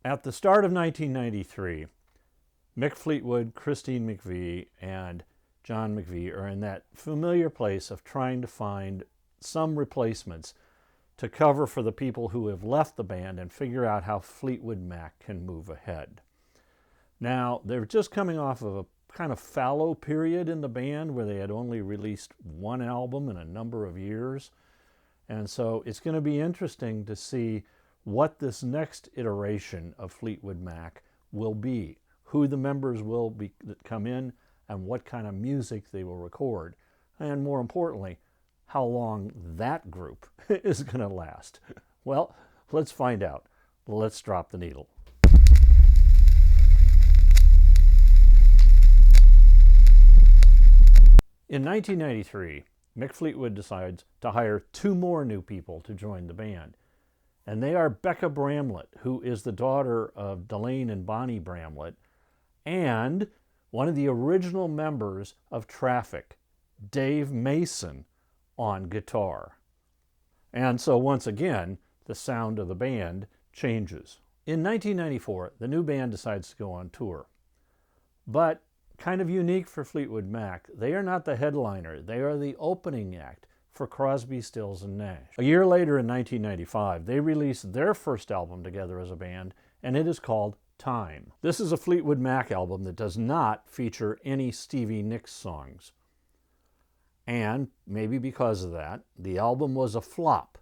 At the start of 1993, Mick Fleetwood, Christine McVie, and John McVie are in that familiar place of trying to find some replacements to cover for the people who have left the band and figure out how Fleetwood Mac can move ahead. Now, they're just coming off of a kind of fallow period in the band where they had only released one album in a number of years. And so it's going to be interesting to see what this next iteration of Fleetwood Mac will be, who the members will be that come in, and what kind of music they will record, and more importantly, how long that group is going to last. Well, let's find out. Let's drop the needle. In 1993, Mick Fleetwood decides to hire two more new people to join the band. And they are Becca Bramlett, who is the daughter of Delane and Bonnie Bramlett, and one of the original members of Traffic, Dave Mason, on guitar. And so once again, the sound of the band changes. In 1994, the new band decides to go on tour. But kind of unique for Fleetwood Mac, they are not the headliner. They are the opening act for Crosby, Stills, and Nash. A year later in 1995, they released their first album together as a band, and it is called Time. This is a Fleetwood Mac album that does not feature any Stevie Nicks songs. And, maybe because of that, the album was a flop.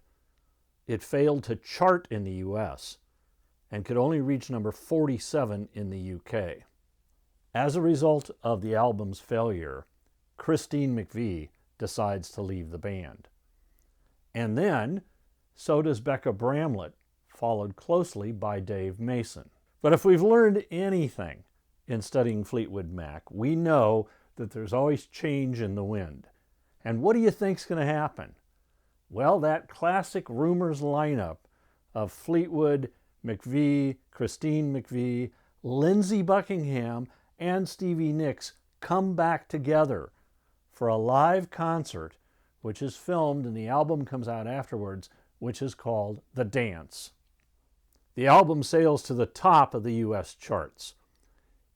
It failed to chart in the US and could only reach number 47 in the UK. As a result of the album's failure, Christine McVie decides to leave the band. And then, so does Becca Bramlett, followed closely by Dave Mason. But if we've learned anything in studying Fleetwood Mac, we know that there's always change in the wind. And what do you think's going to happen? Well, that classic Rumors lineup of Fleetwood, McVie, Christine McVie, Lindsey Buckingham, and Stevie Nicks come back together for a live concert, which is filmed and the album comes out afterwards, which is called The Dance. The album sails to the top of the US charts.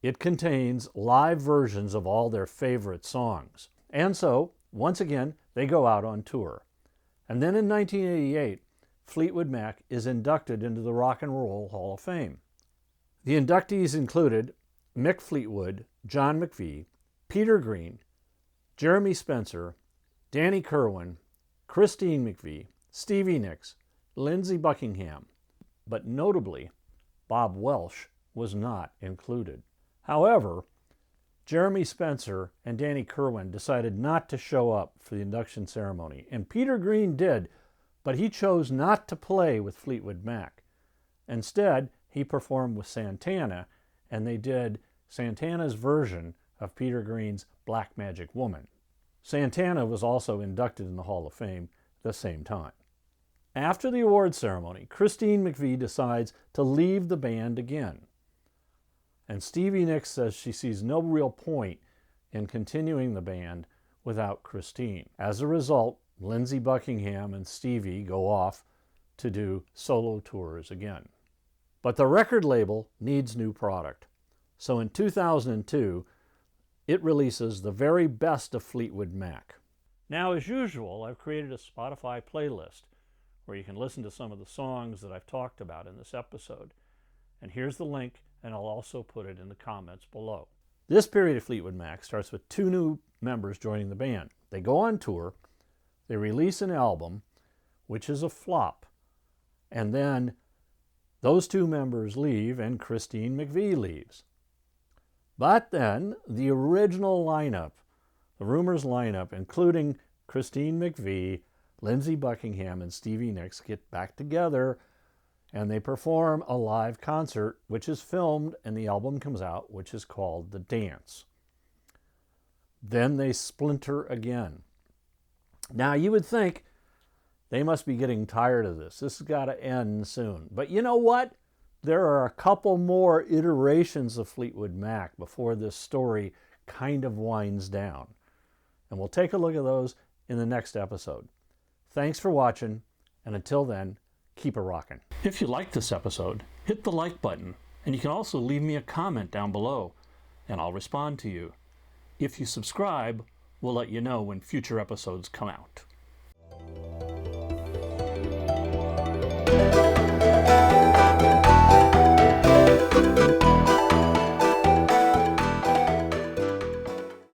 It contains live versions of all their favorite songs. And so, once again, they go out on tour. And then in 1988, Fleetwood Mac is inducted into the Rock and Roll Hall of Fame. The inductees included Mick Fleetwood, John McVie, Peter Green, Jeremy Spencer, Danny Kerwin, Christine McVie, Stevie Nicks, Lindsey Buckingham, but notably, Bob Welsh was not included. However, Jeremy Spencer and Danny Kerwin decided not to show up for the induction ceremony, and Peter Green did, but he chose not to play with Fleetwood Mac. Instead, he performed with Santana, and they did Santana's version of Peter Green's Black Magic Woman. Santana was also inducted in the Hall of Fame at the same time. After the award ceremony, Christine McVie decides to leave the band again. And Stevie Nicks says she sees no real point in continuing the band without Christine. As a result, Lindsey Buckingham and Stevie go off to do solo tours again. But the record label needs new product. So in 2002, it releases the very best of Fleetwood Mac. Now, as usual, I've created a Spotify playlist where you can listen to some of the songs that I've talked about in this episode. And here's the link, and I'll also put it in the comments below. This period of Fleetwood Mac starts with two new members joining the band. They go on tour, they release an album, which is a flop, and then those two members leave and Christine McVie leaves. But then the original lineup, the Rumors lineup, including Christine McVie, Lindsey Buckingham, and Stevie Nicks, get back together and they perform a live concert, which is filmed, and the album comes out, which is called The Dance. Then they splinter again. Now, you would think they must be getting tired of this. This has got to end soon. But you know what? There are a couple more iterations of Fleetwood Mac before this story kind of winds down. And we'll take a look at those in the next episode. Thanks for watching, and until then, keep a rockin'. If you liked this episode, Hit the like button, and you can also leave me a comment down below, and I'll respond to you. If you subscribe, we'll let you know when future episodes come out.